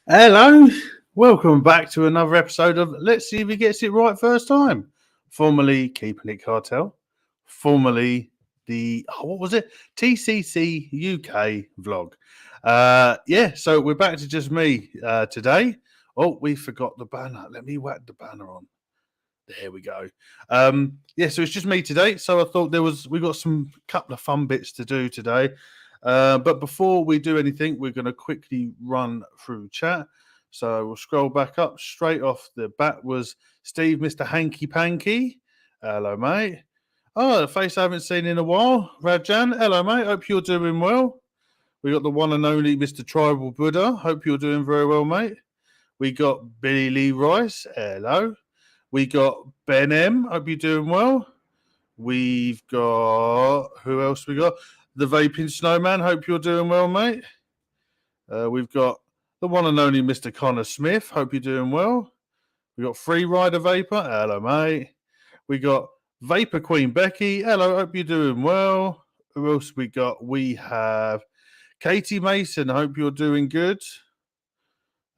Hello, welcome back to another episode of Let's See If He Gets It Right First Time. Formerly Keeping It Cartel, formerly what was it? TCC UK vlog. So we're back to just me today. Oh, we forgot the banner. Let me whack the banner on. There we go. So it's just me today. So I thought we got some couple of fun bits to do today. But before we do anything, we're going to quickly run through chat. So we'll scroll back up. Straight off the bat was Steve, Mr. Hanky Panky. Hello, mate. Oh, a face I haven't seen in a while. Rajan, hello, mate. Hope you're doing well. We got the one and only Mr. Tribal Buddha. Hope you're doing very well, mate. We got Billy Lee Rice. Hello. We got Ben M. Hope you're doing well. We've got who else? We got the Vaping Snowman. Hope you're doing well, mate. We've got the one and only Mr. Connor Smith. Hope you're doing well. We got Free Rider Vapor. Hello, mate. We got Vapor Queen Becky. Hello. Hope you're doing well. Who else we got? We have Katie Mason. Hope you're doing good.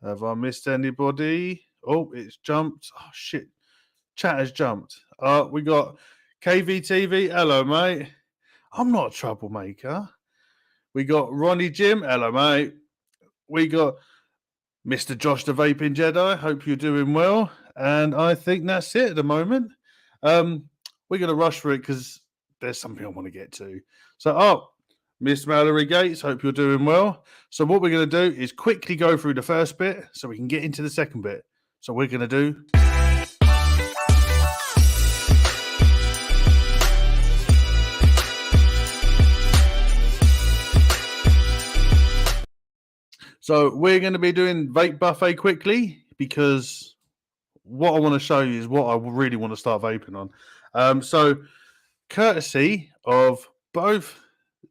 Have I missed anybody? Oh, it's jumped. Oh shit. Chat has jumped. We got KVTV. Hello, mate. I'm not a troublemaker. We got Ronnie Jim. Hello, mate. We got Mr. Josh the Vaping Jedi. Hope you're doing well. And I think that's it at the moment. We're going to rush for it because there's something I want to get to. So, Miss Mallory Gates, hope you're doing well. So what we're going to do is quickly go through the first bit so we can get into the second bit. So we're going to do... So we're going to be doing Vape Buffet quickly because what I want to show you is what I really want to start vaping on. So courtesy of both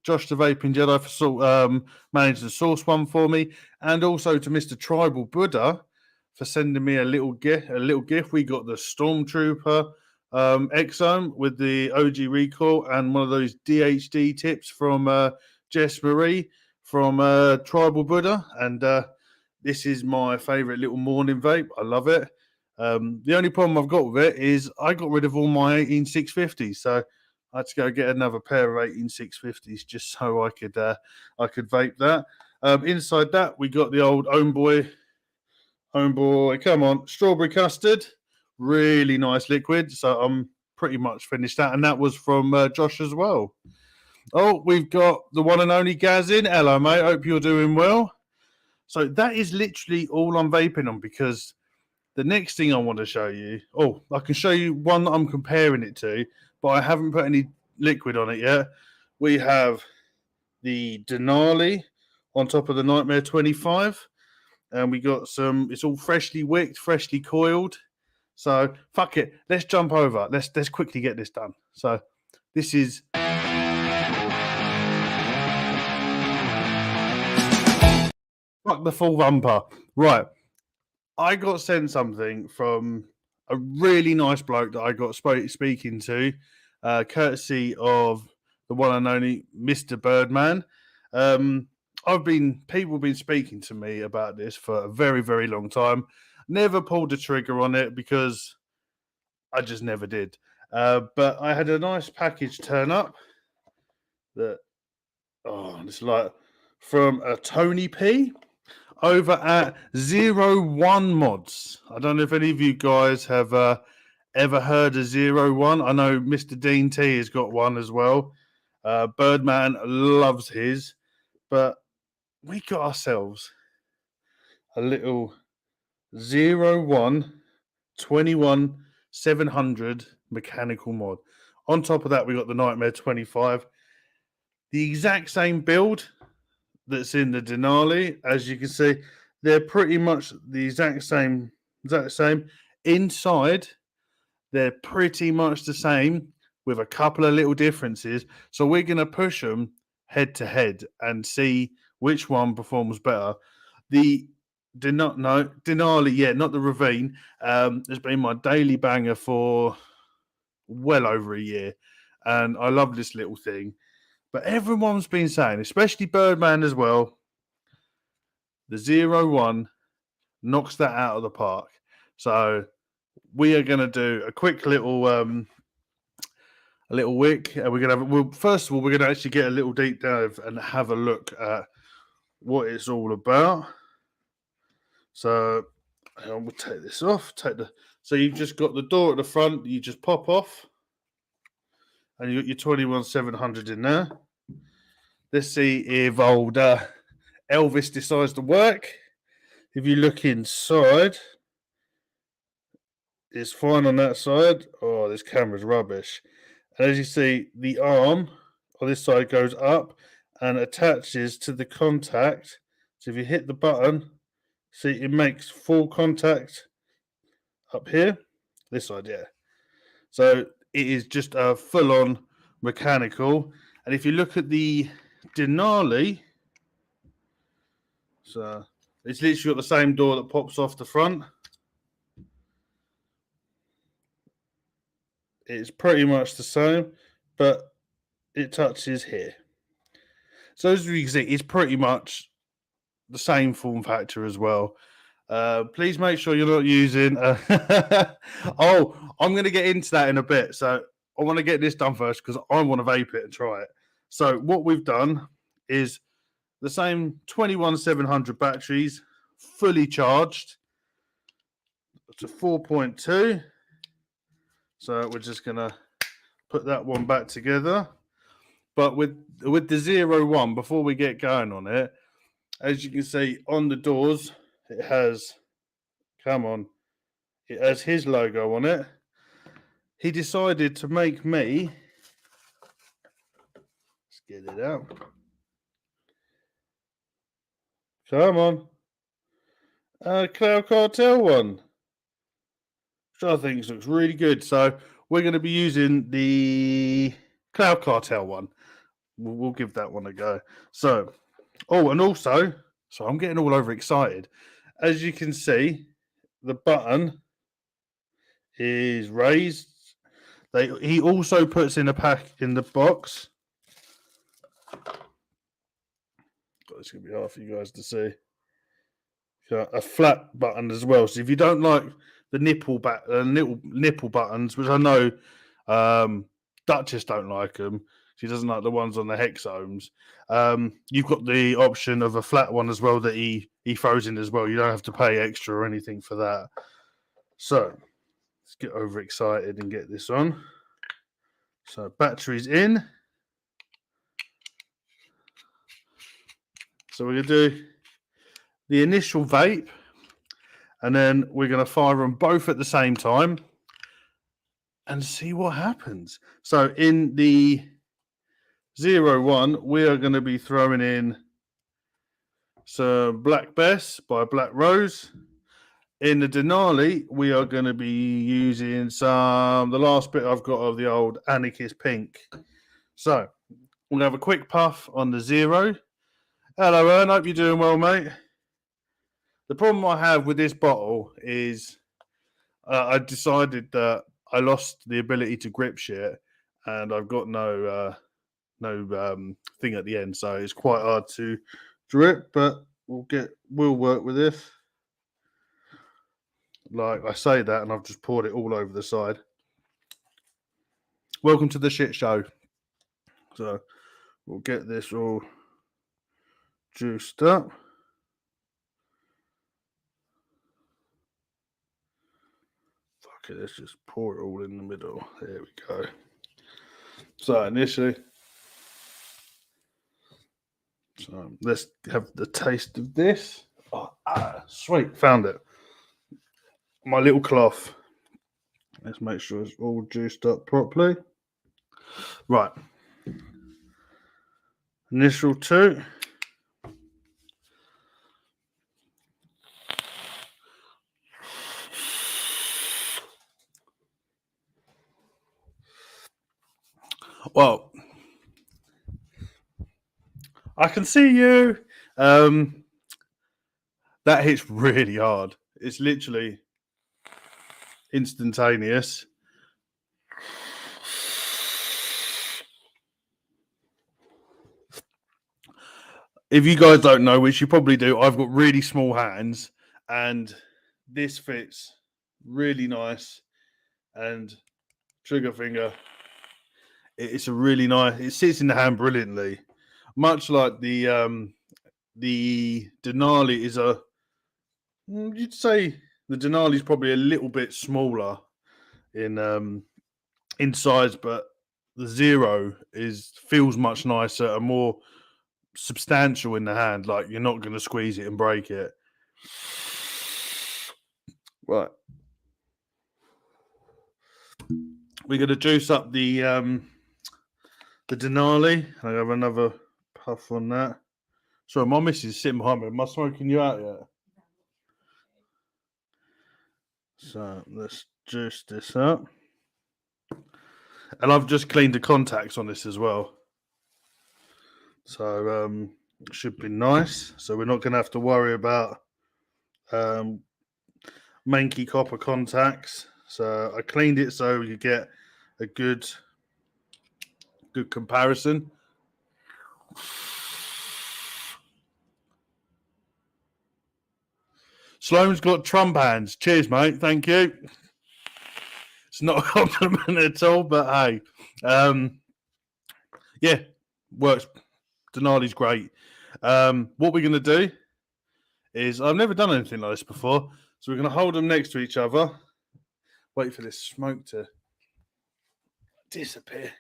Josh the Vaping Jedi for managing to source one for me, and also to Mr. Tribal Buddha for sending me a little gift. We got the Stormtrooper Exome with the OG recoil and one of those DHD tips from Jess Marie from Tribal Buddha, and this is my favorite little morning vape. I love it. The only problem I've got with it is I got rid of all my 18650s, so I had to go get another pair of 18650s just so I could vape that. Inside that, we got the old Own Boy, come on, strawberry custard, really nice liquid. So I'm pretty much finished that, and that was from Josh as well. Oh, we've got the one and only Gaz in. Hello, mate. Hope you're doing well. So that is literally all I'm vaping on, because the next thing I want to show you, I can show you one that I'm comparing it to, but I haven't put any liquid on it yet. We have the Denali on top of the Nightmare 25, and we got it's all freshly wicked, freshly coiled. So fuck it. Let's jump over. Let's quickly get this done. So this is... Fuck the full bumper. Right. I got sent something from a really nice bloke that I got speaking to, courtesy of the one and only Mr. Birdman. People have been speaking to me about this for a very, very long time. Never pulled the trigger on it because I just never did. But I had a nice package turn up it's like from a Tony P over at 01 Mods. I don't know if any of you guys have ever heard of 01. I know Mr. Dean T has got one as well. Birdman loves his, but we got ourselves a little 01 21 700 mechanical mod. On top of that, we got the Nightmare 25, the exact same build that's in the Denali. As you can see, they're pretty much the exact same. Inside, they're pretty much the same with a couple of little differences. So we're going to push them head to head and see which one performs better. The Denali, not the Ravine, has been my daily banger for well over a year, and I love this little thing. But everyone's been saying, especially Birdman as well, the 01 knocks that out of the park. So we are going to do a quick little wick. We're going to have. Well, first of all, we're going to actually get a little deep dive and have a look at what it's all about. So we'll take this off. So you've just got the door at the front. You just pop off, and you got your 21700 in there. Let's see if old Elvis decides to work. If you look inside, it's fine on that side. Oh, this camera's rubbish. And as you see, the arm on this side goes up and attaches to the contact. So if you hit the button, see, it makes full contact up here. This side, yeah. So it is just a full-on mechanical. And if you look at the Denali, so it's literally got the same door that pops off the front. It's pretty much the same, but it touches here. So as you can see, it's pretty much the same form factor as well. Please make sure you're not using. Oh, I'm going to get into that in a bit. So I want to get this done first because I want to vape it and try it. So what we've done is the same 21700 batteries, fully charged to 4.2. So we're just going to put that one back together. But with the 01, before we get going on it, as you can see on the doors, it has, it has his logo on it. He decided to make me, let's get it out. Come on. Cloud Cartel one, which I think looks really good. So we're going to be using the Cloud Cartel one. We'll give that one a go. So, oh, and also, so I'm getting all over excited. As you can see, the button is raised. He also puts in a pack in the box. It's going to be hard for you guys to see. A flat button as well. So if you don't like the nipple buttons, which I know Duchess don't like them, she doesn't like the ones on the hexomes. You've got the option of a flat one as well that he throws in as well. You don't have to pay extra or anything for that. So let's get overexcited and get this on. So batteries in. So we're going to do the initial vape, and then we're going to fire them both at the same time and see what happens. So in the 01, we are going to be throwing in some Black Bess by Black Rose. In the Denali, we are going to be using the last bit I've got of the old Anarchist Pink. So we'll have a quick puff on the 0. Hello, Ern. Hope you're doing well, mate. The problem I have with this bottle is I decided that I lost the ability to grip shit, and I've got no thing at the end, so it's quite hard to drip. But we'll work with this. Like I say that, and I've just poured it all over the side. Welcome to the shit show. So we'll get this all juiced up. Fuck it, let's just pour it all in the middle. There we go. So initially, so let's have the taste of this. Oh, sweet, found it. My little cloth. Let's make sure it's all juiced up properly. Right. Initial 2. Well, I can see you. That hits really hard. It's literally instantaneous. If you guys don't know, which you probably do, I've got really small hands, and this fits really nice. And trigger finger, it's a really nice. It sits in the hand brilliantly, much like the Denali is a. You'd say the Denali is probably a little bit smaller in size, but the Zero feels much nicer and more substantial in the hand. Like you're not going to squeeze it and break it. Right, we're going to juice up the Denali. I have another puff on that. Sorry, my missus is sitting behind me. Am I smoking you out yet? So let's juice this up. And I've just cleaned the contacts on this as well. So it should be nice. So we're not going to have to worry about manky copper contacts. So I cleaned it so you get a good comparison. Sloan's got Trump hands. Cheers, mate. Thank you. It's not a compliment at all, but hey, yeah, works. Denali's great. What we're going to do is, I've never done anything like this before, so we're going to hold them next to each other. Wait for this smoke to disappear.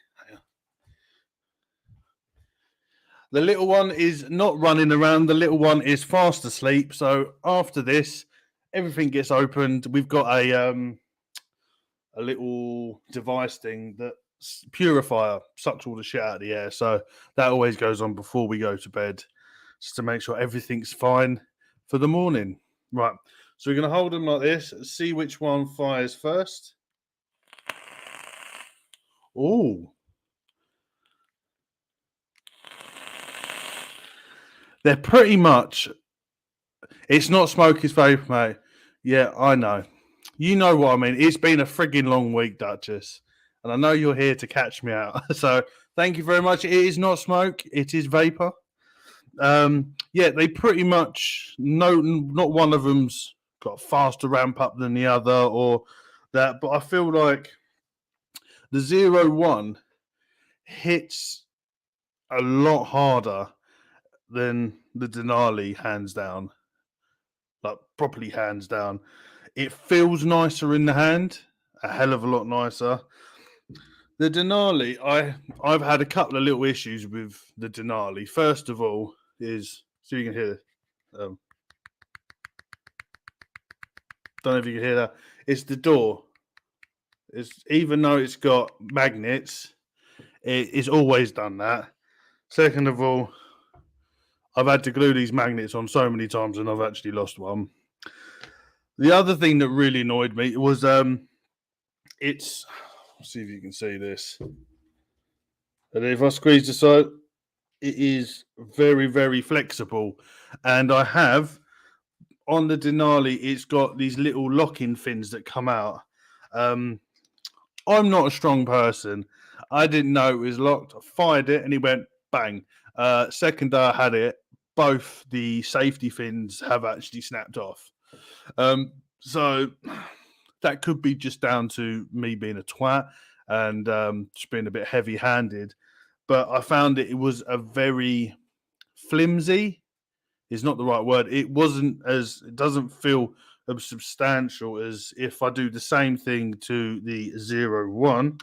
The little one is not running around. The little one is fast asleep. So after this, everything gets opened. We've got a little device thing that purifier sucks all the shit out of the air. So that always goes on before we go to bed, just to make sure everything's fine for the morning. Right. So we're going to hold them like this, see which one fires first. Oh. They're pretty much, it's not Smokey's vape, mate. Yeah, I know. You know what I mean. It's been a frigging long week, Duchess. And I know you're here to catch me out. So thank you very much. It is not smoke. It is vapor. Yeah, they pretty much, not one of them's got a faster ramp up than the other or that. But I feel like the 01 hits a lot harder than the Denali, hands down. Like properly hands down. It feels nicer in the hand, a hell of a lot nicer. The Denali, I've had a couple of little issues with the Denali. First of all, is so you can hear. Don't know if you can hear that. It's the door. It's even though it's got magnets, it's always done that. Second of all, I've had to glue these magnets on so many times, and I've actually lost one. The other thing that really annoyed me was it's. Let's see if you can see this. And if I squeeze the side, it is very, very flexible. And I have on the Denali, it's got these little locking fins that come out. I'm not a strong person. I didn't know it was locked. I fired it and it went bang. Second day I had it, both the safety fins have actually snapped off. So that could be just down to me being a twat and just being a bit heavy-handed. But I found it was a very flimsy, is not the right word. It doesn't feel as substantial as if I do the same thing to the 01.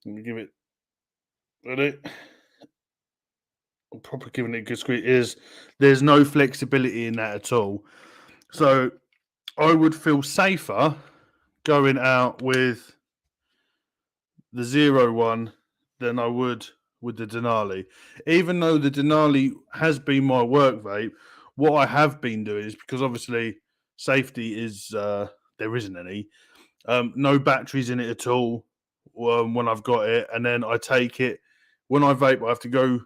Let me give it. Ready? I'm probably giving it a good squeeze. There's no flexibility in that at all. So I would feel safer going out with the 01 than I would with the Denali. Even though the Denali has been my work vape, what I have been doing is, because obviously safety is there isn't any, no batteries in it at all when I've got it, and then I take it when I vape. I have to go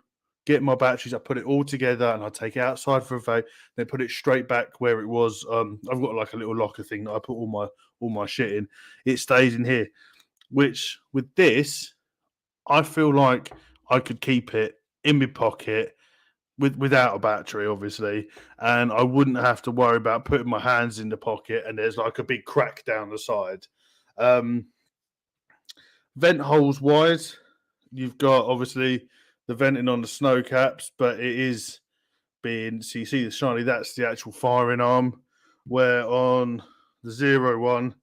get my batteries. I put it all together and I take it outside for a vape. Then put it straight back where it was. I've got like a little locker thing that I put all my shit in. It stays in here. Which with this, I feel like I could keep it in my pocket without a battery, obviously, and I wouldn't have to worry about putting my hands in the pocket and there's like a big crack down the side. Um, Vent holes wise, you've got obviously the venting on the snow caps, but it is being, so you see the shiny, that's the actual firing arm, where on the 01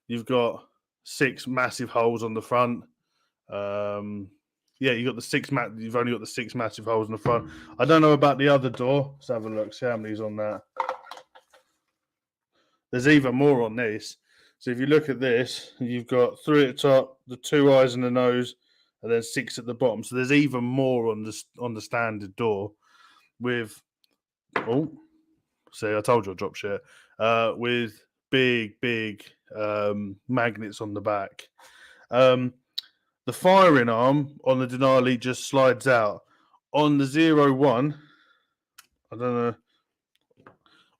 you've got 6 massive holes on the front. Yeah, you've only got the 6 massive holes in the front. I don't know about the other door. Let's have a look, see how many's on that. There's even more on this. So if you look at this, you've got 3 at the top, the 2 eyes and the nose, and then 6 at the bottom. So there's even more on the standard door with, oh, see, I told you I'll drop shit, with big magnets on the back. The firing arm on the Denali just slides out. On the 01, I don't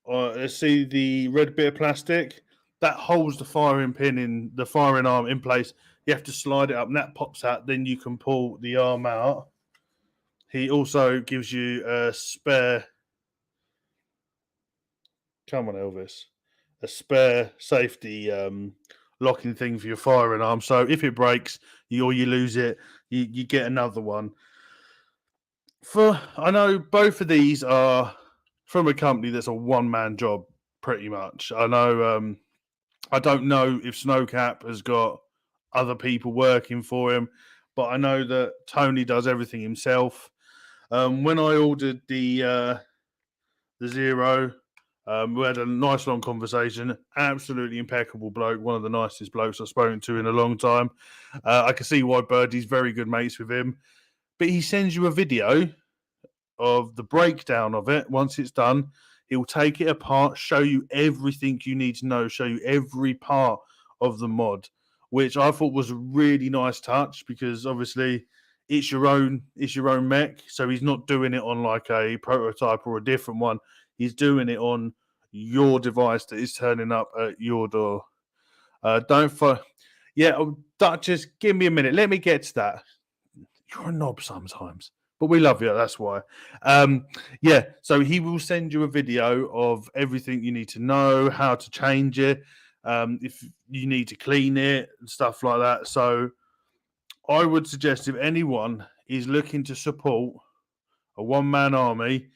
know, see the red bit of plastic? That holds the firing pin in the firing arm in place. You have to slide it up and that pops out. Then you can pull the arm out. He also gives you a spare, come on Elvis, a spare safety locking thing for your firing arm. So if it breaks or you lose it, you get another one. I know both of these are from a company that's a one-man job, pretty much. I know. I don't know if Snowcap has got other people working for him, but I know that Tony does everything himself. When I ordered the 0, we had a nice long conversation. Absolutely impeccable bloke, one of the nicest blokes I've spoken to in a long time. I can see why Birdie's very good mates with him, but he sends you a video of the breakdown of it. Once it's done, he'll take it apart, show you everything you need to know, show you every part of the mod, which I thought was a really nice touch because obviously it's your own mech. So he's not doing it on like a prototype or a different one. He's doing it on your device that is turning up at your door. Just give me a minute. Let me get to that. You're a knob sometimes, but we love you. That's why. So he will send you a video of everything you need to know, how to change it, if you need to clean it and stuff like that. So I would suggest if anyone is looking to support a one-man army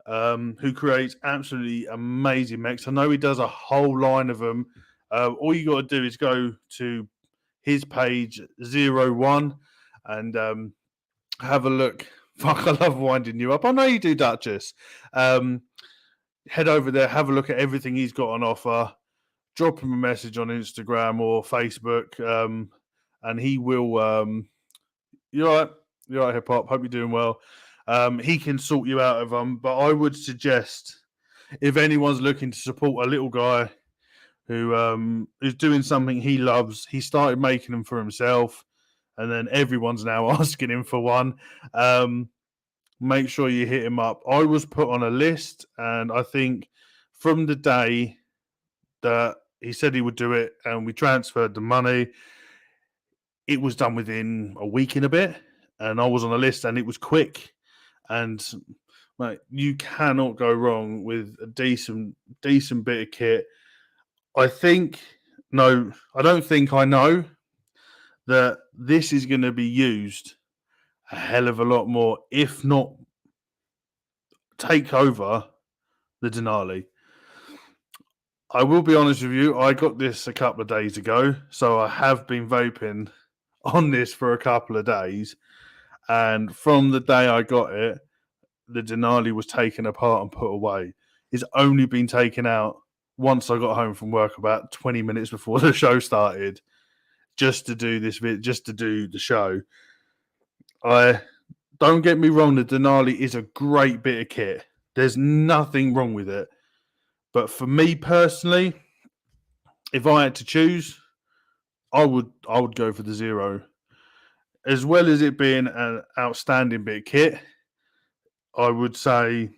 who creates absolutely amazing mechs, I know he does a whole line of them. All you got to do is go to his page 01 and have a look. Fuck, I love winding you up. I know you do, Duchess. Head over there, have a look at everything he's got on offer. Drop him a message on Instagram or Facebook, and he will. You're right, hip hop. Hope you're doing well. He can sort you out of them. But I would suggest if anyone's looking to support a little guy who is doing something he loves, he started making them for himself. And then everyone's now asking him for one. Make sure you hit him up. I was put on a list, and I think from the day that he said he would do it and we transferred the money, it was done within a week and a bit. And I was on a list, and it was quick. And mate, you cannot go wrong with a decent bit of kit. I don't think I know that this is going to be used a hell of a lot more, if not take over the Denali. I will be honest with you, I got this a couple of days ago, so I have been vaping on this for a couple of days, and from the day I got it, the Denali was taken apart and put away. It's only been taken out once I got home from work about 20 minutes before the show started, just to do the show. Don't get me wrong, the Denali is a great bit of kit. There's nothing wrong with it. But for me personally, if I had to choose, I would go for the 0. As well as it being an outstanding bit of kit, I would say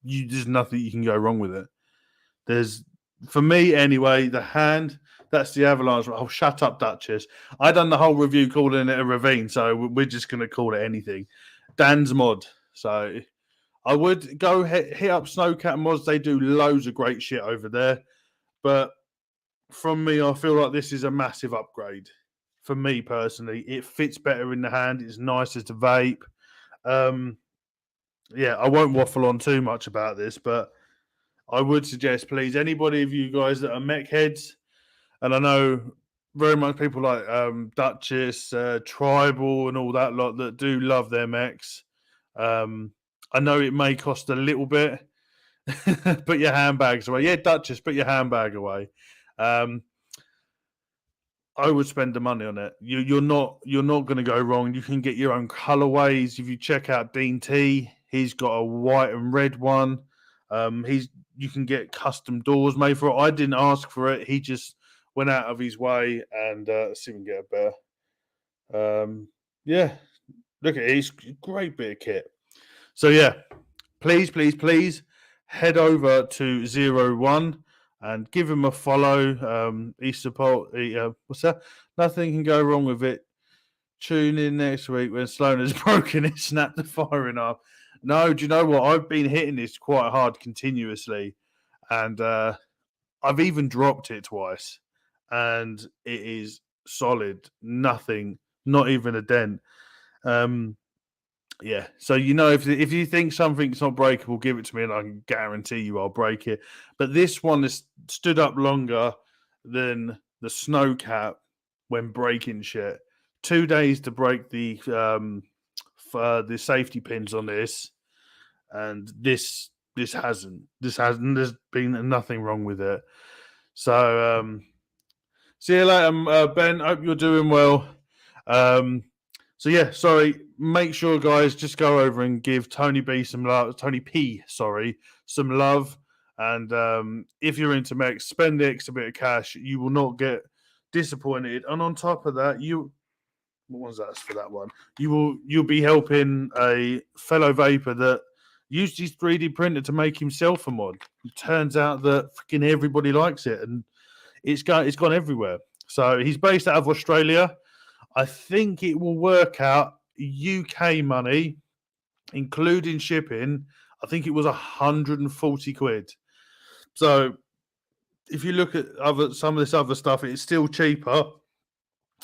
there's nothing you can go wrong with it. For me anyway, the hand, That's the Avalanche. Oh, shut up, Duchess. I done the whole review calling it a ravine, so we're just going to call it anything. Dan's mod. So I would go hit up Snowcat mods. They do loads of great shit over there. But from me, I feel like this is a massive upgrade. For me personally, it fits better in the hand. It's nicer to vape. Yeah, I won't waffle on too much about this, but I would suggest, please, anybody of you guys that are mech heads, and I know very much people like Duchess, Tribal, and all that lot that do love their mechs. I know it may cost a little bit. Put your handbags away. Yeah, Duchess, put your handbag away. I would spend the money on it. You're not going to go wrong. You can get your own colorways. If you check out Dean T, he's got a white and red one. You can get custom doors made for it. I didn't ask for it. He just went out of his way, and let's see if we can get a better. Yeah, look at it. It's a great bit of kit. So yeah, please head over to 01 and give him a follow. He support. What's that? Nothing can go wrong with it. Tune in next week when Sloan has broken it, snapped the firing arm. No, do you know what? I've been hitting this quite hard continuously, and I've even dropped it twice, and it is solid. Nothing, not even a dent. Yeah, so if you think something's not breakable, give it to me, and I can guarantee you I'll break it. But this one has stood up longer than the Snowcat when breaking shit. 2 days to break the safety pins on this, and this hasn't. There's been nothing wrong with it. So see you later, Ben. Hope you're doing well. So yeah, sorry. Make sure, guys, just go over and give Tony P some love. Some love. And if you're into mechs, spend the extra bit of cash. You will not get disappointed. And on top of that, what was that for that one? You'll be helping a fellow vapor that used his 3D printer to make himself a mod. It turns out that freaking everybody likes it, and it's gone everywhere. So he's based out of Australia. I think it will work out UK money, including shipping. I think it was 140 quid. So if you look at some of this other stuff, it's still cheaper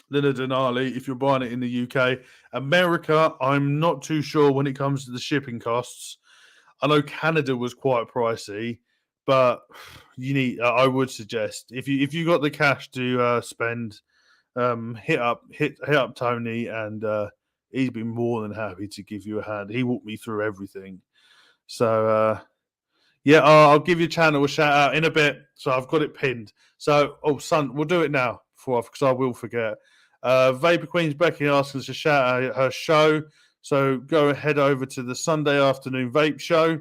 than a Denali if you're buying it in the UK. America, I'm not too sure when it comes to the shipping costs. I know Canada was quite pricey, but I would suggest if you got the cash to spend, hit up Tony, and he's been more than happy to give you a hand. He walked me through everything. So yeah, I'll give your channel a shout out in a bit. So I've got it pinned. So son, we'll do it now because I will forget. Vapor Queen's Becky asks us to shout out her show. So go head over to the Sunday afternoon vape show.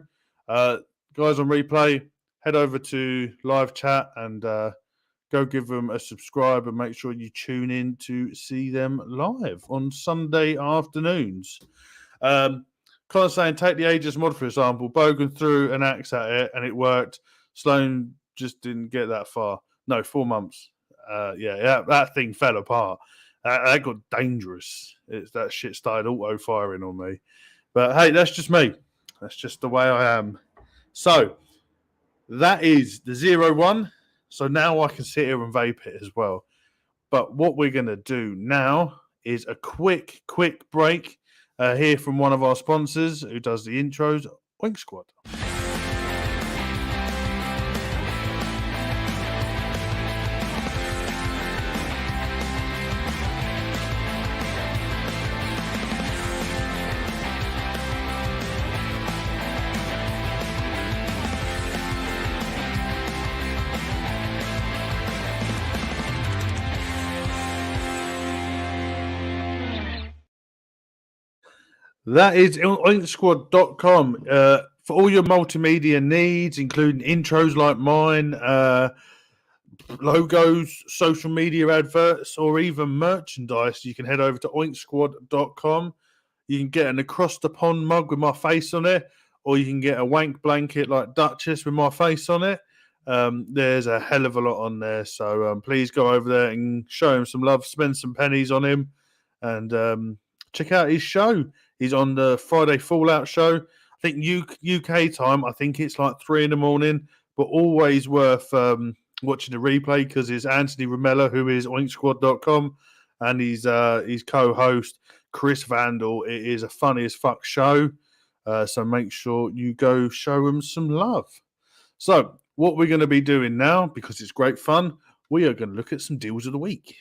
Guys on replay, head over to live chat and go give them a subscribe, and make sure you tune in to see them live on Sunday afternoons. Connor's saying, take the Aegis mod, for example. Bogan threw an axe at it and it worked. Sloan just didn't get that far. No, 4 months. That thing fell apart. That got dangerous. That shit started auto-firing on me. But hey, that's just me. That's just the way I am. So that is the 01. So now I can sit here and vape it as well. But what we're going to do now is a quick break. Hear from one of our sponsors who does the intros, Oink Squad. That is oinksquad.com for all your multimedia needs, including intros like mine, logos, social media adverts, or even merchandise. You can head over to oinksquad.com. You can get an across the pond mug with my face on it, or you can get a wank blanket like Duchess with my face on it. There's a hell of a lot on there. So please go over there and show him some love, spend some pennies on him, and check out his show. He's on the Friday Fallout show. I think UK time, I think it's like 3 a.m, but always worth watching the replay because it's Anthony Romella, who is oinksquad.com, and his co-host Chris Vandal. It is a funny as fuck show, so make sure you go show him some love. So what we're going to be doing now, because it's great fun, we are going to look at some deals of the week.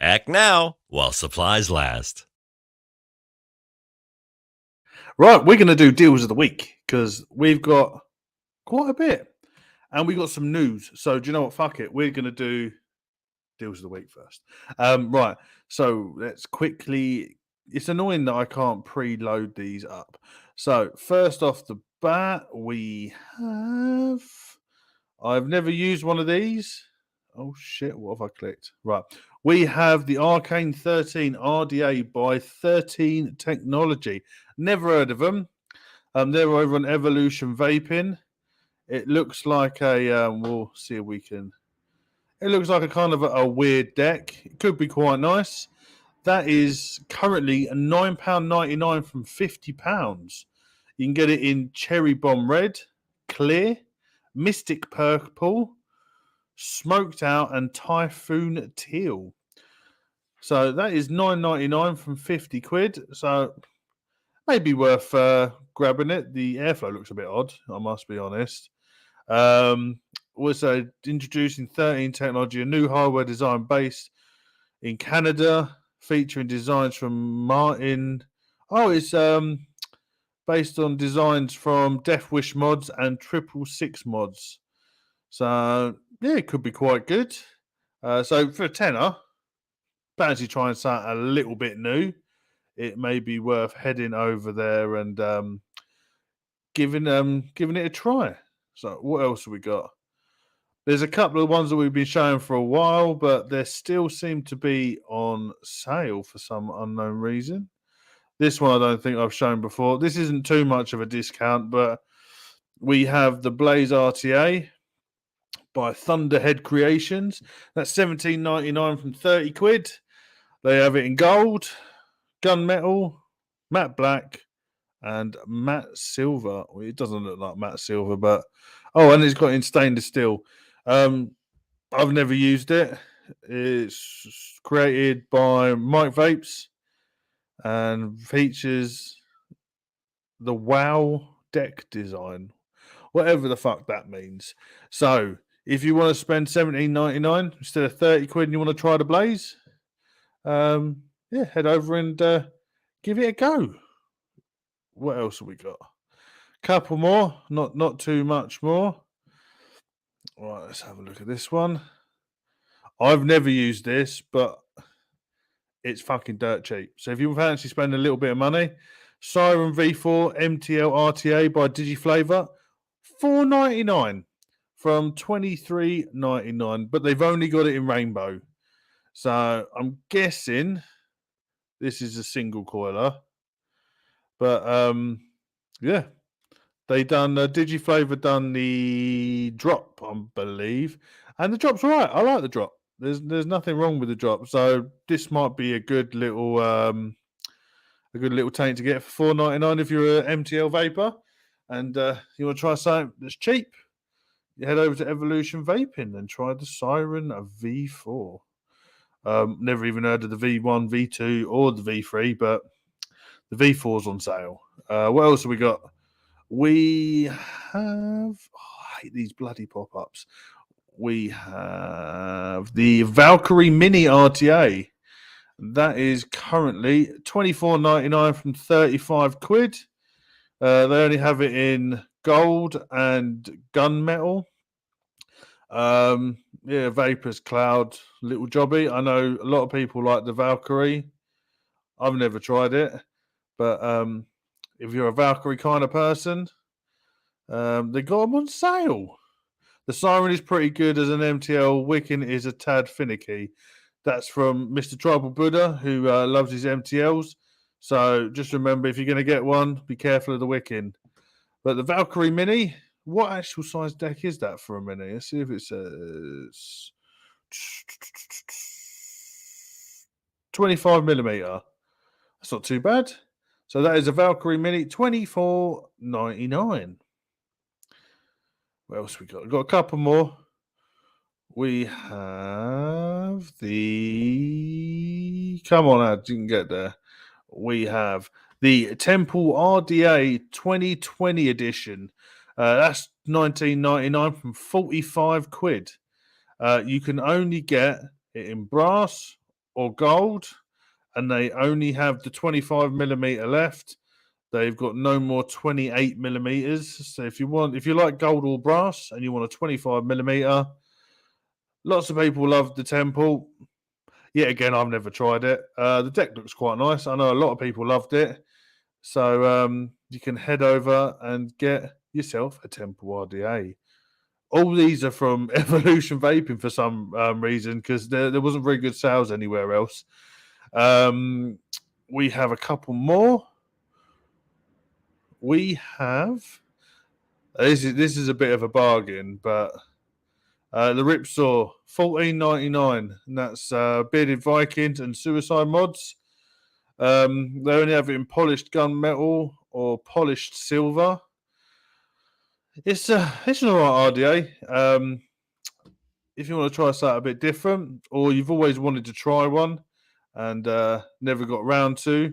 Act now while supplies last. Right, we're going to do deals of the week because we've got quite a bit and we got some news. So do you know what? Fuck it. We're going to do deals of the week first. Right. So let's quickly. It's annoying that I can't preload these up. So first off the bat, we have. I've never used one of these. Oh shit! What have I clicked? Right. We have the Arcane 13 RDA by 13 Technology. Never heard of them. They're over on Evolution Vaping. It looks like a. We'll see if we can. It looks like a kind of a weird deck. It could be quite nice. That is currently £9.99 from £50. You can get it in Cherry Bomb Red, Clear, Mystic Purple, Smoked Out, and Typhoon Teal. So that is £9.99 from 50 quid. So maybe worth grabbing it. The airflow looks a bit odd, I must be honest. Also introducing 13 Technology, a new hardware design based in Canada, featuring designs from Martin. Oh, it's based on designs from Death Wish mods and 666 mods. So yeah, it could be quite good. So for a tenner, fancy trying something a little bit new. It may be worth heading over there and giving it a try. So what else have we got? There's a couple of ones that we've been showing for a while, but they still seem to be on sale for some unknown reason. This one I don't think I've shown before. This isn't too much of a discount, but we have the Blaze RTA by Thunderhead Creations. That's $17.99 from 30 quid. They have it in gold, gunmetal, matte black, and matte silver. Well, it doesn't look like matte silver, but and it's got in stainless steel. I've never used it. It's created by Mike Vapes and features the WoW deck design, whatever the fuck that means. So if you want to spend $17.99 instead of 30 quid and you want to try the Blaze, head over and give it a go. What else have we got? Couple more, not too much more. All right, let's have a look at this one. I've never used this, but it's fucking dirt cheap. So if you fancy spending a little bit of money, Siren V4 MTL RTA by Digiflavor, $4.99 from $23.99, but they've only got it in rainbow. So I'm guessing this is a single coiler. But yeah, they done Digiflavor done the drop, I believe, and the drop's all right. I like the drop. There's nothing wrong with the drop. So this might be a good little tank to get for $4.99 if you're an MTL vapor and you want to try something that's cheap. You head over to Evolution Vaping and try the Siren V4. Never even heard of the V1, V2, or the V3, but the V4's on sale. What else have we got? We have... I hate these bloody pop-ups. We have the Valkyrie Mini RTA. That is currently $24.99 from 35 quid. They only have it in gold and gunmetal. Vapors Cloud, little jobby. I know a lot of people like the Valkyrie. I've never tried it, but if you're a Valkyrie kind of person, they got them on sale. The Siren is pretty good as an MTL. Wiccan is a tad finicky. That's from Mr. Tribal Buddha, who loves his MTLs. So just remember, if you're going to get one, be careful of the Wiccan. But the Valkyrie Mini, what actual size deck is that for a minute? Let's see if it says 25mm. That's not too bad. So that is a Valkyrie Mini, $24.99. What else we got? We've got a couple more. We have the... Come on, Ad, you can get there. We have the Temple RDA 2020 edition. That's $19.99 from 45 quid. You can only get it in brass or gold, and they only have the 25mm left. They've got no more 28mm. So if you like gold or brass and you want a 25mm, lots of people love the Temple. Yet again, I've never tried it. The deck looks quite nice. I know a lot of people loved it. So you can head over and get yourself a Temple RDA. All these are from Evolution Vaping for some reason, because there wasn't very good sales anywhere else. We have a couple more. We have... This is a bit of a bargain, but... the Ripsaw, $14.99, and that's Bearded Vikings and Suicide mods. They only have it in polished gunmetal or polished silver. It's an alright RDA. If you want to try something a bit different, or you've always wanted to try one and never got around to,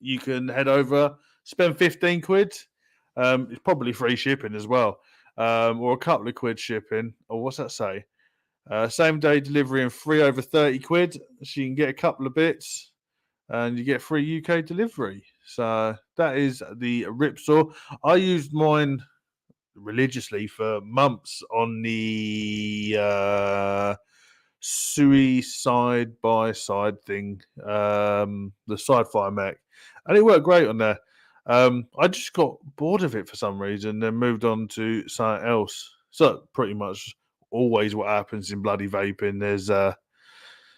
you can head over, spend 15 quid. It's probably free shipping as well. Or a couple of quid shipping, or what's that say? Same day delivery and free over 30 quid. So you can get a couple of bits and you get free UK delivery. So that is the Ripsaw. I used mine religiously for months on the Sui side by side thing, the Sidefire mech, and it worked great on there. I just got bored of it for some reason, then moved on to something else. So pretty much always what happens in bloody vaping. There's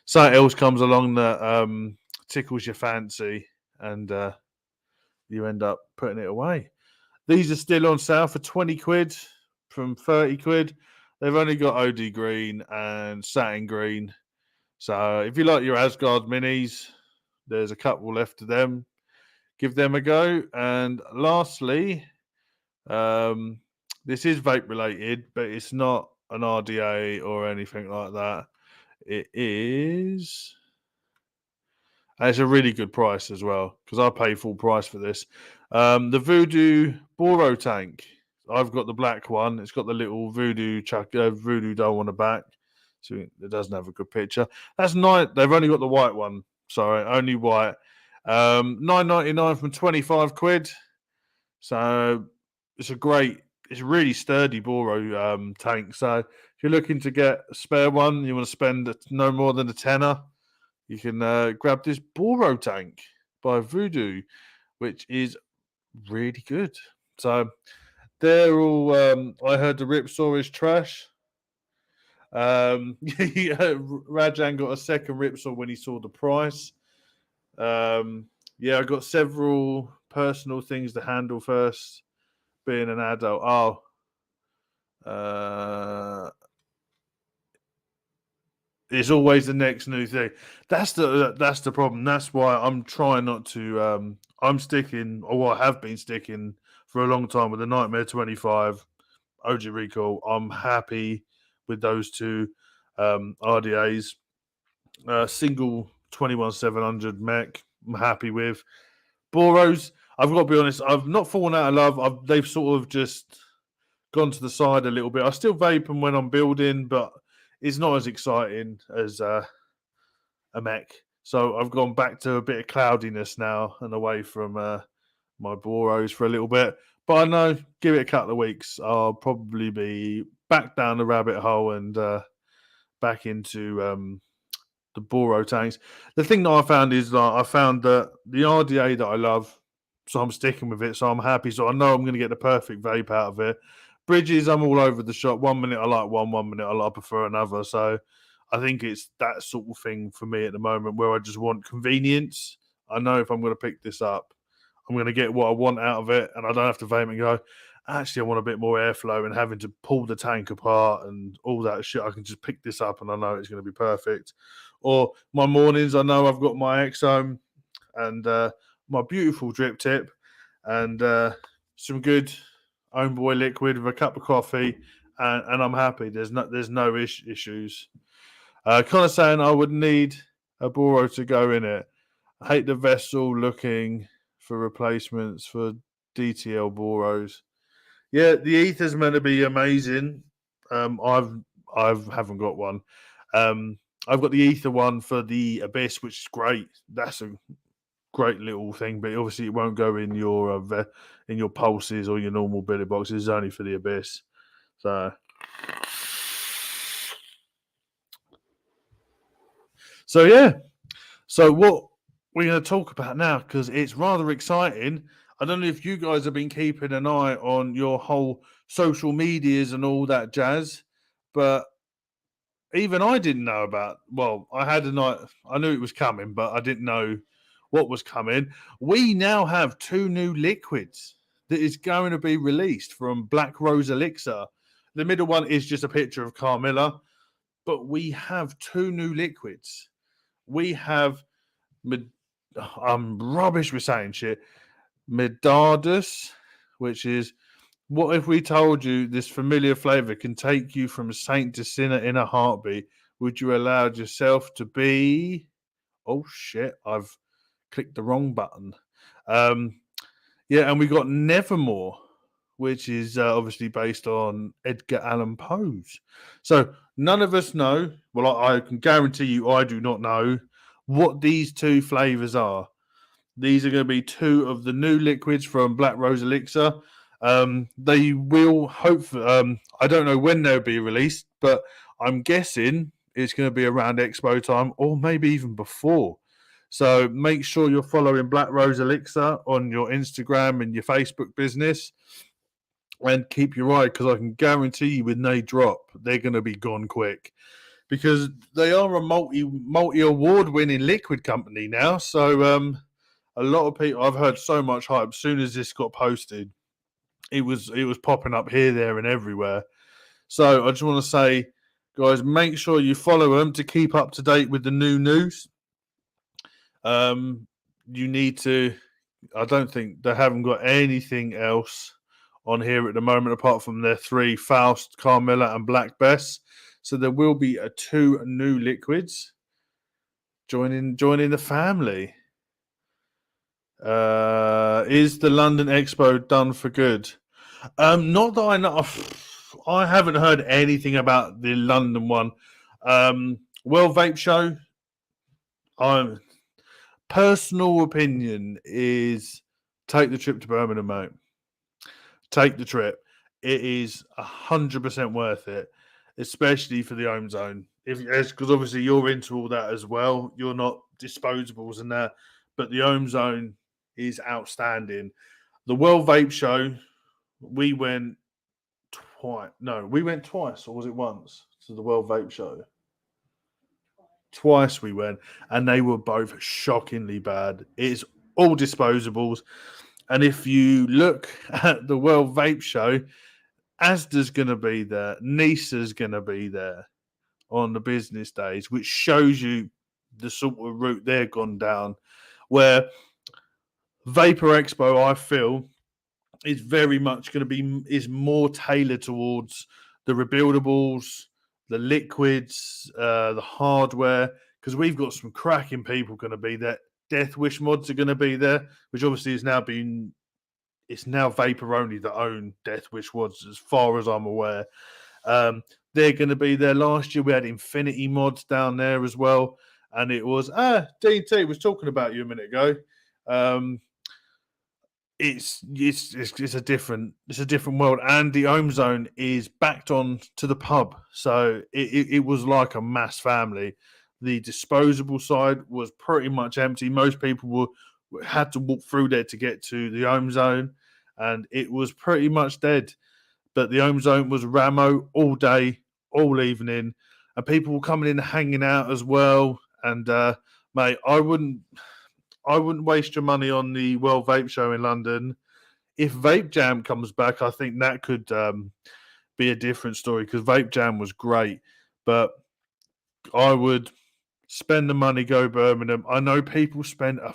something else comes along that tickles your fancy, and you end up putting it away. These are still on sale for 20 quid from 30 quid. They've only got OD green and satin green. So if you like your Asgard minis, there's a couple left of them. Give them a go. And lastly, this is vape related, but it's not an RDA or anything like that. It is... And it's a really good price as well, because I pay full price for this. The Voodoo Boro tank. I've got the black one. It's got the little Voodoo Voodoo doll on the back, so it doesn't have a good picture. That's nice. They've only got the white one. Sorry, only white. $9.99 from 25 quid. So it's it's a really sturdy Boro tank. So if you're looking to get a spare one, you want to spend no more than a tenner, you can grab this Boro tank by Voodoo, which is really good. So they're all... I heard the Ripsaw is trash. Rajan got a second Ripsaw when he saw the price. I got several personal things to handle first, being an adult. It's always the next new thing. That's the problem. That's why I'm trying not to. I'm sticking, or I have been sticking for a long time, with the Nightmare 25, OG Recall. I'm happy with those two RDAs. Single 21700 mech, I'm happy with. Boros, I've got to be honest, I've not fallen out of love. They've sort of just gone to the side a little bit. I still vape them when I'm building, but it's not as exciting as a mech. So I've gone back to a bit of cloudiness now and away from my Boros for a little bit. But I know, give it a couple of weeks, I'll probably be back down the rabbit hole and back into the Boro tanks. The thing that I found is that I found that the RDA that I love, so I'm sticking with it. So I'm happy. So I know I'm going to get the perfect vape out of it. Bridges, I'm all over the shop. 1 minute I like one minute I prefer another. So I think it's that sort of thing for me at the moment, where I just want convenience. I know if I'm going to pick this up, I'm going to get what I want out of it, and I don't have to vape and go, actually I want a bit more airflow and having to pull the tank apart and all that shit, I can just pick this up and I know it's going to be perfect. Or my mornings, I know I've got my Exome and my beautiful drip tip and some good Homeboy liquid with a cup of coffee, and I'm happy. There's no issues. Kind of saying I would need a Boro to go in it. I hate the vessel looking for replacements for DTL Boros. Yeah, the ether's meant to be amazing. I haven't got one. I've got the ether one for the Abyss, which is great. That's a great little thing, but obviously it won't go in your pulses or your normal billet boxes. It's only for the Abyss. So yeah. So what we're going to talk about now, because it's rather exciting. I don't know if you guys have been keeping an eye on your whole social medias and all that jazz, but even I didn't know about. Well, I knew it was coming, but I didn't know what was coming. We now have 2 new liquids that is going to be released from Black Rose Elixir. The middle one is just a picture of Carmilla, but we have 2 new liquids. We have, I'm rubbish with saying shit, Medardus, which is, what if we told you this familiar flavor can take you from saint to sinner in a heartbeat? Would you allow yourself to be? Oh shit! I've clicked the wrong button. Yeah, and we got Nevermore, which is obviously based on Edgar Allan Poe's. So none of us know. Well, I can guarantee you, I do not know what these 2 flavors are. These are going to be 2 of the new liquids from Black Rose Elixir. They will I don't know when they'll be released, but I'm guessing it's going to be around Expo time or maybe even before. So make sure you're following Black Rose Elixir on your Instagram and your Facebook business, and keep your eye, because I can guarantee you when they drop, they're going to be gone quick, because they are a multi award winning liquid company now. So a lot of people, I've heard so much hype. As soon as this got posted, it was popping up here, there, and everywhere. So I just want to say, guys, make sure you follow them to keep up to date with the new news. You need to. I don't think they haven't got anything else on here at the moment apart from their 3 Faust, Carmilla, and Black Bess. So there will be 2 new liquids joining the family. Is the London Expo done for good? Not that I know. I haven't heard anything about the London one. World Vape Show. Personal opinion is take the trip to Birmingham, mate. Take the trip. It is 100% worth it, especially for the home zone. Because obviously you're into all that as well. You're not disposables and that, but the home zone is outstanding. The World Vape Show, we went twice. No, we went twice, or was it once to the World Vape Show? Twice we went, and they were both shockingly bad. It's all disposables. And if you look at the World Vape Show, Asda's going to be there, Nisa's going to be there on the business days, which shows you the sort of route they're gone down. Where Vapor Expo, I feel, is very much going to is more tailored towards the rebuildables, the liquids, the hardware, because we've got some cracking people going to be there. Death Wish mods are going to be there, which obviously it's now Vapor only that own Death Wish mods, as far as I'm aware. They're going to be there. Last year we had Infinity mods down there as well, and it was DT was talking about you a minute ago. It's a different world, and the home zone is backed on to the pub, so it was like a mass family. The disposable side was pretty much empty. Most people had to walk through there to get to the home zone, and it was pretty much dead. But the home zone was Ramo all day, all evening, and people were coming in hanging out as well. And mate, I wouldn't waste your money on the World Vape Show in London if Vape Jam comes back, I think that could be a different story, because Vape Jam was great. But I would spend the money, go Birmingham. I know people spend a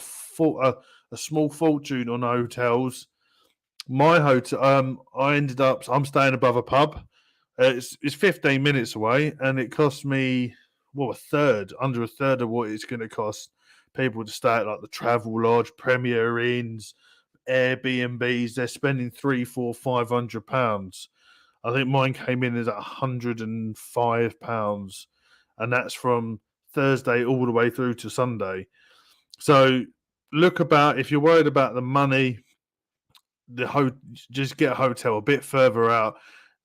small fortune on hotels. My hotel, I'm staying above a pub. It's 15 minutes away, and it cost me under a third of what it's going to cost people to stay at like the Travel Lodge, Premier Inns, Airbnbs. They're spending £300, £400, £500. I think mine came in as £105, and that's from Thursday all the way through to Sunday. So look about, if you're worried about the money, just get a hotel a bit further out.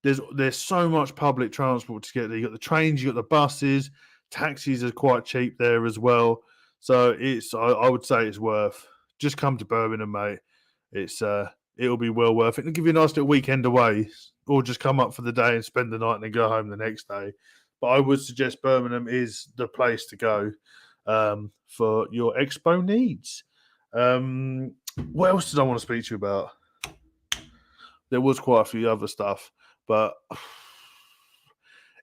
There's so much public transport to get there. You got the trains, you got the buses, taxis are quite cheap there as well. So I would say it's worth. Just come to Birmingham, mate. It'll be well worth it. It'll give you a nice little weekend away, or just come up for the day and spend the night and then go home the next day. But I would suggest Birmingham is the place to go for your expo needs. What else did I want to speak to you about? There was quite a few other stuff, but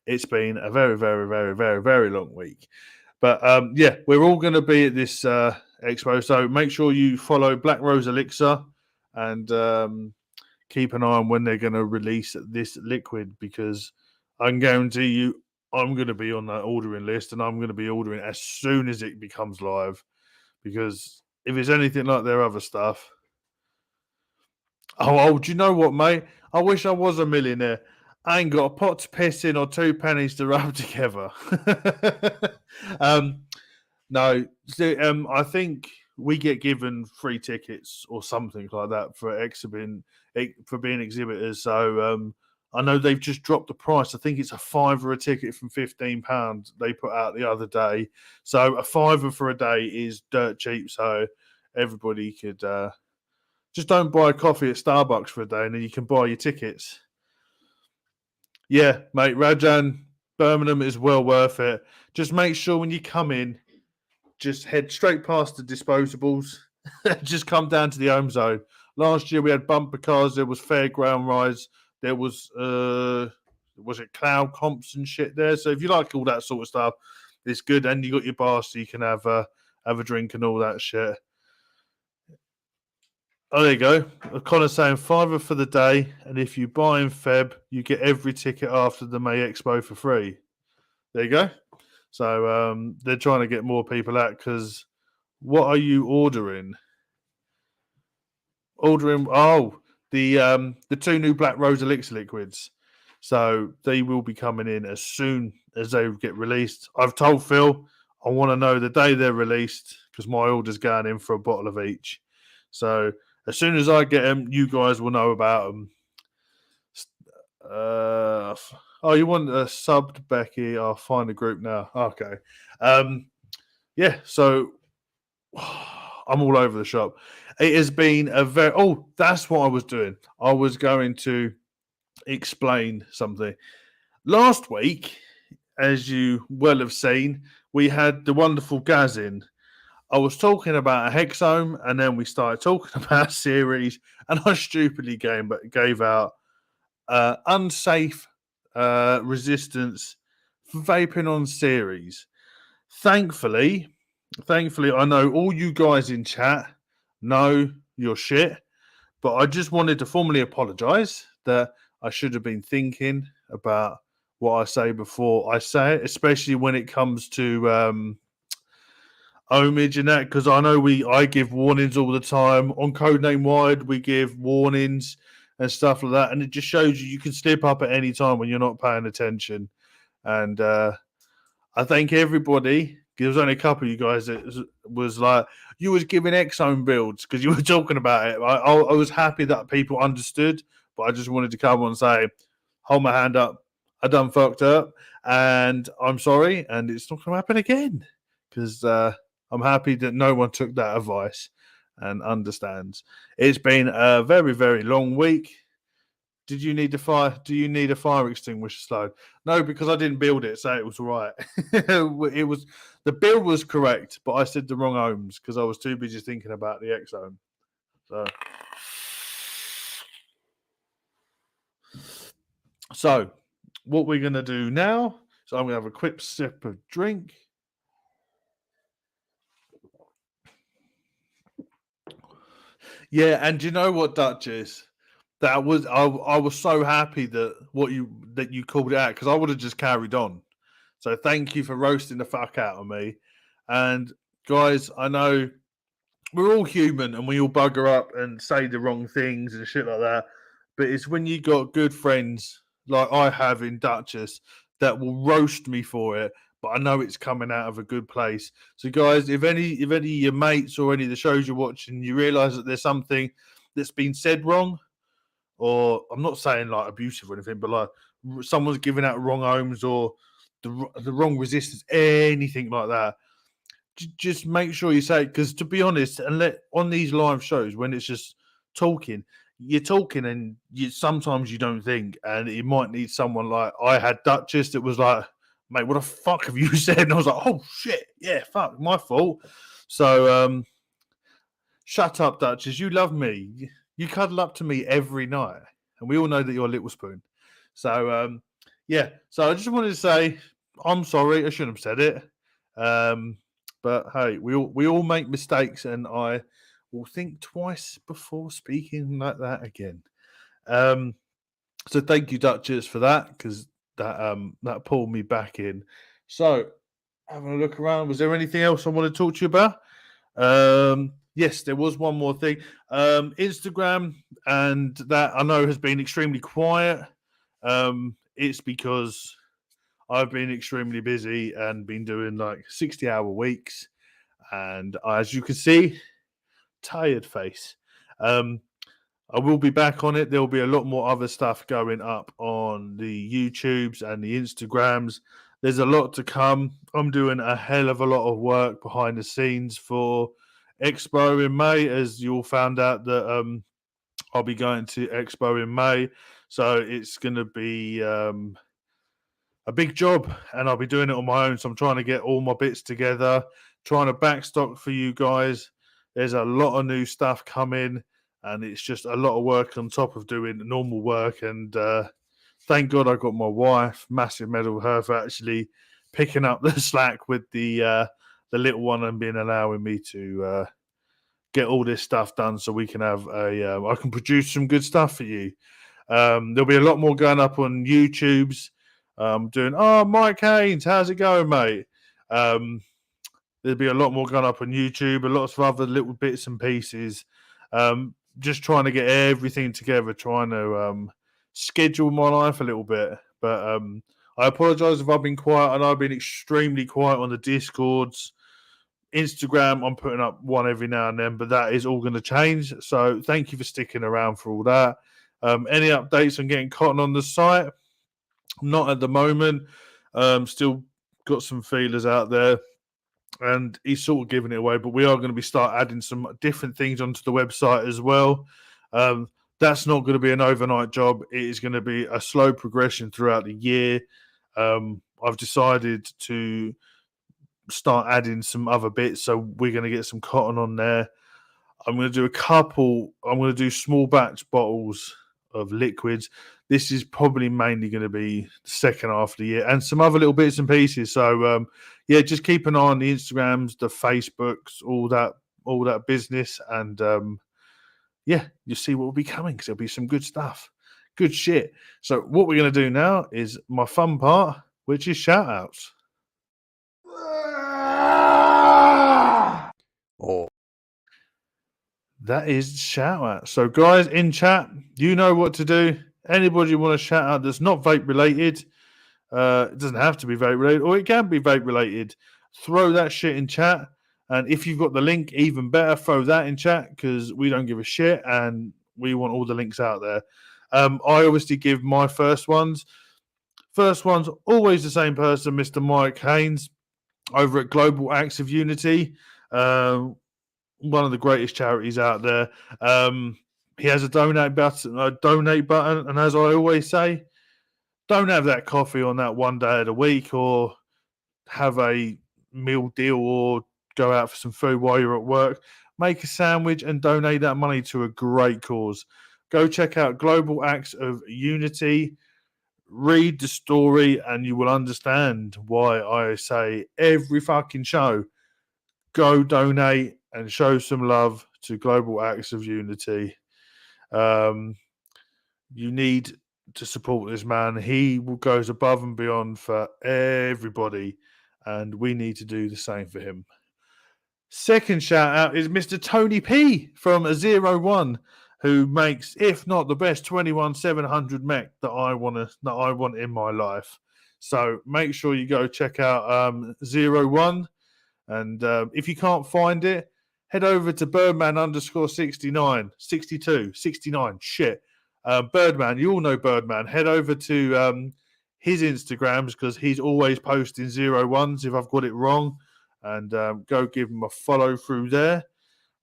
it's been a very, very, very, very, very long week. But yeah, we're all going to be at this expo, so make sure you follow Black Rose Elixir and keep an eye on when they're going to release this liquid, because I can guarantee you I'm going to be on that ordering list, and I'm going to be ordering as soon as it becomes live, because if it's anything like their other stuff. Oh, do you know what, mate? I wish I was a millionaire. I ain't got a pot to piss in or 2 pennies to rub together. No, I think we get given free tickets or something like that for being exhibitors. So I know they've just dropped the price. I think it's a £5 a ticket from £15 they put out the other day. So a £5 for a day is dirt cheap. So everybody could just don't buy a coffee at Starbucks for a day, and then you can buy your tickets. Yeah, mate, Rajan, Birmingham is well worth it. Just make sure when you come in, just head straight past the disposables. Just come down to the home zone. Last year we had bumper cars. There was fairground rides. There was it cloud comps and shit there. So if you like all that sort of stuff, it's good. And you got your bar, so you can have a drink and all that shit. Oh, there you go. Connor's saying £5 for the day, and if you buy in Feb, you get every ticket after the May Expo for free. There you go. So they're trying to get more people out, because what are you ordering? The 2 new Black Rose Elixir liquids. So they will be coming in as soon as they get released. I've told Phil I want to know the day they're released, because my order's going in for a bottle of each. So as soon as I get them, you guys will know about them. You want a subbed, Becky? I'll find a group now. Okay. Yeah, so I'm all over the shop. It has been a very... Oh, that's what I was doing. I was going to explain something. Last week, as you well have seen, we had the wonderful Gaz in. I was talking about a hexome, and then we started talking about series, and I stupidly gave out unsafe resistance for vaping on series. Thankfully, I know all you guys in chat know your shit, but I just wanted to formally apologise that I should have been thinking about what I say before I say it, especially when it comes to ohmage and that, because I know I give warnings all the time on Codename Wide. We give warnings and stuff like that, and it just shows you can slip up at any time when you're not paying attention. And I thank everybody. There was only a couple of you guys that was like, you was giving Exome builds because you were talking about it. I was happy that people understood, but I just wanted to come on and say, hold my hand up. I done fucked up, and I'm sorry, and it's not going to happen again, because I'm happy that no one took that advice and understands. It's been a very, very long week. Do you need a fire extinguisher slide? No, because I didn't build it, so it was all right. The build was correct, but I said the wrong ohms because I was too busy thinking about the exome. So So, what we're going to do now, so I'm going to have a quick sip of drink. Yeah, and do you know what, Duchess? That was I was so happy that you called it out, because I would have just carried on. So thank you for roasting the fuck out of me. And guys, I know we're all human and we all bugger up and say the wrong things and shit like that. But it's when you got good friends like I have in Duchess that will roast me for it, but I know it's coming out of a good place. So guys, if any of your mates or any of the shows you're watching, you realise that there's something that's been said wrong, or I'm not saying like abusive or anything, but like someone's giving out wrong homes or the wrong resistance, anything like that, just make sure you say it, because to be honest, and let on these live shows when it's just talking, you're talking and you sometimes you don't think, and you might need someone like I had Duchess that was like, mate, what the fuck have you said? And I was like, oh shit, yeah, fuck, my fault. So shut up, Duchess. You love me. You cuddle up to me every night, and we all know that you're a little spoon. So yeah. So I just wanted to say I'm sorry. I shouldn't have said it. But hey, we all make mistakes, and I will think twice before speaking like that again. So thank you, Duchess, for that, because that pulled me back in. So having a look around, was there anything else I want to talk to you about? Yes, there was one more thing. Instagram, and that I know has been extremely quiet. It's because I've been extremely busy and been doing like 60-hour weeks, and as you can see, tired face. I will be back on it. There will be a lot more other stuff going up on the YouTubes and the Instagrams. There's a lot to come. I'm doing a hell of a lot of work behind the scenes for Expo in May, as you all found out that I'll be going to Expo in May. So it's going to be a big job, and I'll be doing it on my own. So I'm trying to get all my bits together, trying to backstock for you guys. There's a lot of new stuff coming, and it's just a lot of work on top of doing normal work. And thank God I got my wife. Massive medal with her for actually picking up the slack with the little one and being allowing me to get all this stuff done, so we can have I can produce some good stuff for you. There'll be a lot more going up on YouTube's. Doing, oh, Mike Haynes, how's it going, mate? There'll be a lot more going up on YouTube, a lot of other little bits and pieces. Just trying to get everything together, trying to schedule my life a little bit. But I apologize if I've been quiet, and I've been extremely quiet on the Discords. Instagram, I'm putting up one every now and then, but that is all going to change. So thank you for sticking around for all that. Any updates on getting cotton on the site? Not at the moment. Still got some feelers out there, and he's sort of giving it away. But we are going to be start adding some different things onto the website as well. That's not going to be an overnight job. It is going to be a slow progression throughout the year. I've decided to start adding some other bits, so we're going to get some cotton on there. I'm going to do a couple. I'm going to do small batch bottles of liquids. This is probably mainly going to be the second half of the year, and some other little bits and pieces. So yeah, just keep an eye on the Instagrams, the Facebooks, all that business, and yeah, you'll see what will be coming, because there'll be some good stuff, good shit. So what we're going to do now is my fun part, which is shout outs. Oh. That is shout out. So, guys in chat, you know what to do. Anybody you want to shout out that's not vape related, it doesn't have to be vape related, or it can be vape related. Throw that shit in chat. And if you've got the link, even better, throw that in chat, because we don't give a shit and we want all the links out there. I obviously give my first ones. First one's always the same person, Mr. Mike Haynes, over at Global Acts of Unity. One of the greatest charities out there. He has a donate button, and as I always say, don't have that coffee on that one day of the week, or have a meal deal, or go out for some food while you're at work. Make a sandwich and donate that money to a great cause. Go check out Global Acts of Unity. read the story and you will understand why I say every fucking show, go donate and show some love to Global Acts of Unity. You need to support this man. He goes above and beyond for everybody, and we need to do the same for him. Second shout out is Mr. Tony P from 01, who makes, if not the best, 21700 mech that I want in my life. So make sure you go check out 01, and if you can't find it, head over to Birdman_69, 62, 69. Shit. Birdman, you all know Birdman. Head over to his Instagrams because he's always posting 01s if I've got it wrong, and go give him a follow through there.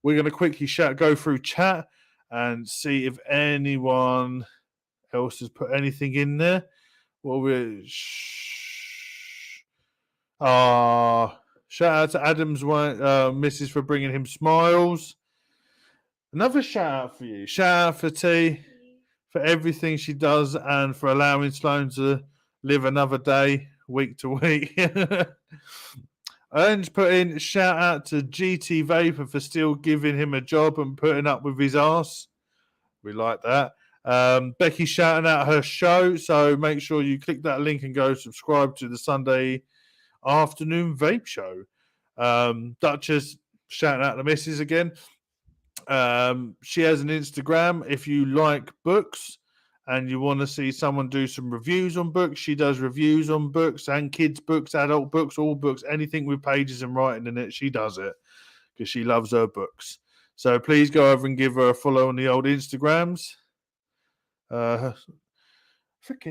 We're going to quickly go through chat and see if anyone else has put anything in there. Shout out to Adam's missus for bringing him smiles. Another shout out for you. Shout out for T for everything she does and for allowing Sloan to live another day, week to week. Ernst put in shout out to GT Vapor for still giving him a job and putting up with his ass. We like that. Becky shouting out her show, so make sure you click that link and go subscribe to the Sunday afternoon vape show. Duchess shouting out the missus again. She has an Instagram. If you like books and you want to see someone do some reviews on books, she does reviews on books and kids' books, adult books, all books, anything with pages and writing in it. She does it because she loves her books. So please go over and give her a follow on the old Instagrams. Freaking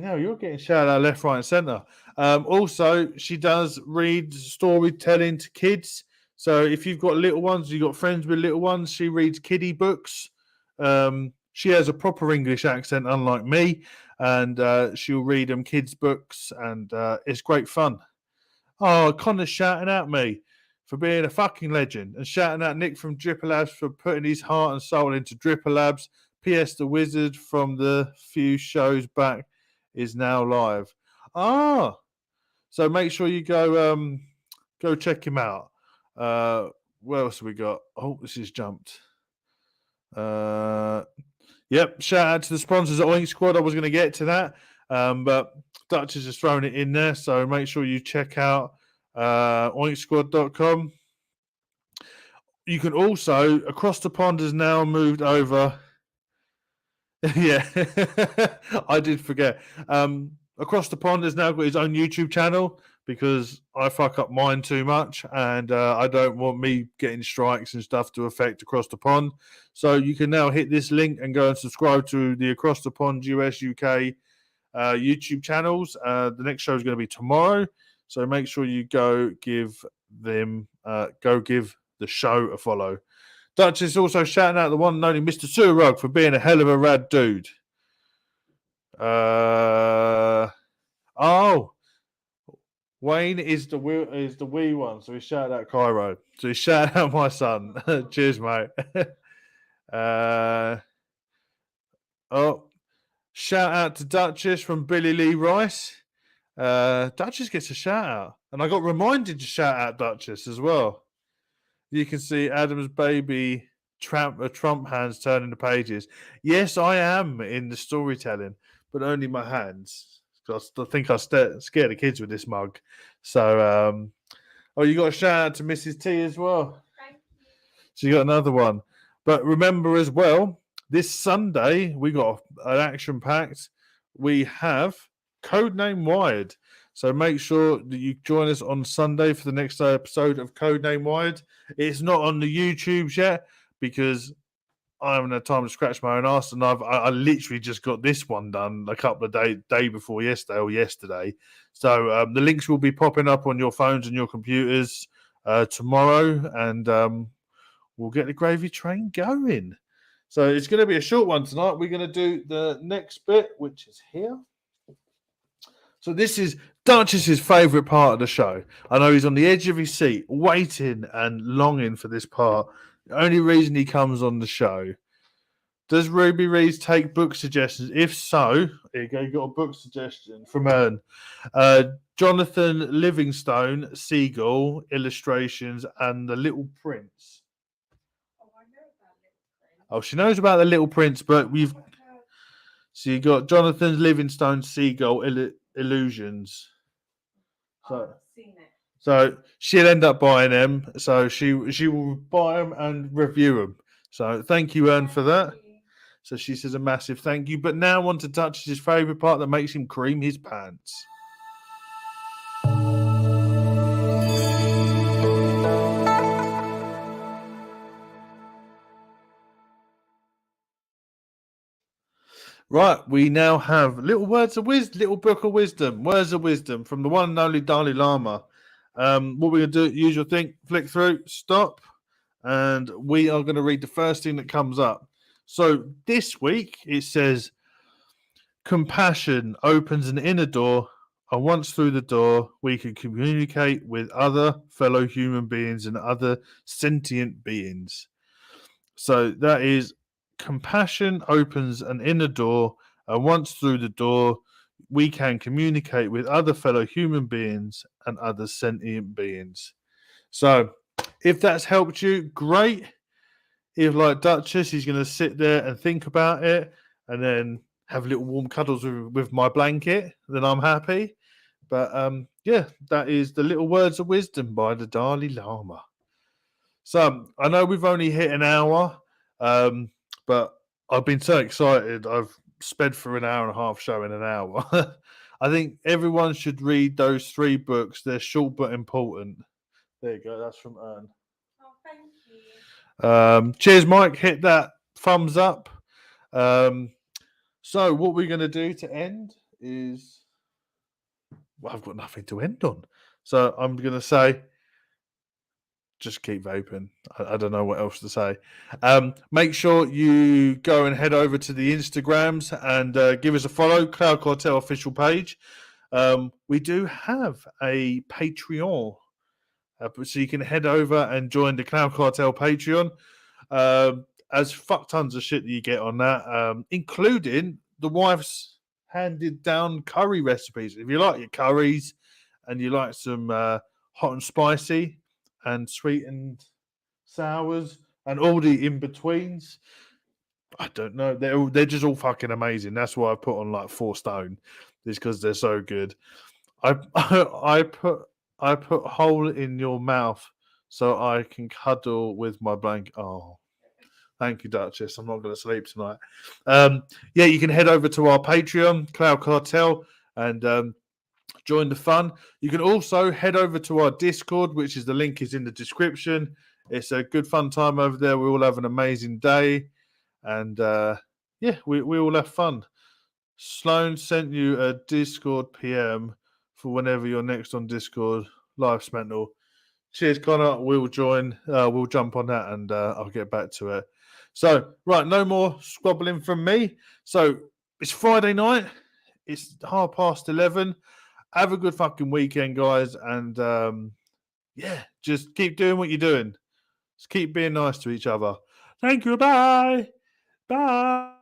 hell, you're getting shouted out left, right, and centre. Also, she does read storytelling to kids. So if you've got little ones, you've got friends with little ones, she reads kiddie books. She has a proper English accent, unlike me, and she'll read them kids' books, and it's great fun. Oh, Connor's shouting at me for being a fucking legend, and shouting out Nick from Dripper Labs for putting his heart and soul into Dripper Labs. P.S. The Wizard from the few shows back is now live. So make sure you go check him out. What else have we got? Oh, this has jumped. Yep, shout out to the sponsors at Oink Squad. I was going to get to that, but Dutch has just thrown it in there, so make sure you check out oinksquad.com. You can also, Across the Pond has now moved over. Yeah, I did forget. Across the Pond has now got his own YouTube channel because I fuck up mine too much, and I don't want me getting strikes and stuff to affect Across the Pond. So you can now hit this link and go and subscribe to the Across the Pond US UK YouTube channels. The next show is going to be tomorrow, so make sure you go give the show a follow. Dutch is also shouting out the one and only Mr. Surug for being a hell of a rad dude. Wayne is the wee one, so he shouted out Cairo. So he shouted out my son. Cheers, mate. Shout out to Duchess from Billy Lee Rice. Duchess gets a shout out, and I got reminded to shout out Duchess as well. You can see Adam's baby Trump hands turning the pages. Yes, I am in the storytelling, but only my hands. Because I think I scare the kids with this mug. So, you got a shout out to Mrs. T as well. Thank you. So you got another one. But remember as well, this Sunday we got an action packed. We have Codename Wired. So make sure that you join us on Sunday for the next episode of Codename Wired. It's not on the YouTubes yet because I haven't had time to scratch my own ass, and I literally just got this one done a couple of day before yesterday. So the links will be popping up on your phones and your computers tomorrow, and we'll get the gravy train going. So it's going to be a short one tonight. We're going to do the next bit, which is here. So this is Duchess's favourite part of the show. I know he's on the edge of his seat, waiting and longing for this part. The only reason he comes on the show. Does Ruby Rees take book suggestions? If so, here you go. You got a book suggestion from Ern. Jonathan Livingstone, Seagull, illustrations, and The Little Prince. Oh, I know about Little Prince. Oh, she knows about The Little Prince, but we've. So you got Jonathan Livingstone, Seagull, Illusions. Oh, I've seen it. So she'll end up buying them. So she will buy them and review them. So thank you, Ern, for that. So she says a massive thank you. But now on to Dutch's favourite part that makes him cream his pants. Right, we now have little words of wisdom, little book of wisdom, words of wisdom from the one and only Dalai Lama. What we're going to do, usual thing, flick through, stop, and we are going to read the first thing that comes up. So this week it says, compassion opens an inner door, and once through the door, we can communicate with other fellow human beings and other sentient beings. So that is, compassion opens an inner door, and once through the door, we can communicate with other fellow human beings and other sentient beings. So if that's helped you, great. If, like Duchess, he's going to sit there and think about it and then have little warm cuddles with my blanket, then I'm happy. But yeah, that is the little words of wisdom by the Dalai Lama. So I know we've only hit an hour, but I've been so excited. I've sped through an hour and a half showing an hour. I think everyone should read those 3 books. They're short but important. There you go. That's from Ern. Oh, thank you. Cheers, Mike. Hit that thumbs up. So what we're going to do to end is, well, I've got nothing to end on. So I'm going to say, just keep vaping. I don't know what else to say. Make sure you go and head over to the Instagrams and give us a follow, Cloud Cartel official page. We do have a Patreon, so you can head over and join the Cloud Cartel Patreon. As fuck tons of shit that you get on that, including the wife's handed down curry recipes. If you like your curries and you like some hot and spicy and sweet and sours and all the in-betweens, I don't know, they're just all fucking amazing. That's why I put on like 4 stone, is because they're so good. I put hole in your mouth so I can cuddle with my blanket. Oh, thank you, Duchess. I'm not going to sleep tonight. Yeah, you can head over to our Patreon, Cloud Cartel, and join the fun. You can also head over to our Discord, which is the link is in the description. It's a good fun time over there. We all have an amazing day, and yeah, we all have fun. Sloan sent you a Discord PM for whenever you're next on Discord. Life's mental. Cheers, Connor. We'll join. We'll jump on that, and I'll get back to it. So, right, no more squabbling from me. So it's Friday night. It's 11:30. Have a good fucking weekend, guys, and yeah, just keep doing what you're doing. Just keep being nice to each other. Thank you. Bye. Bye.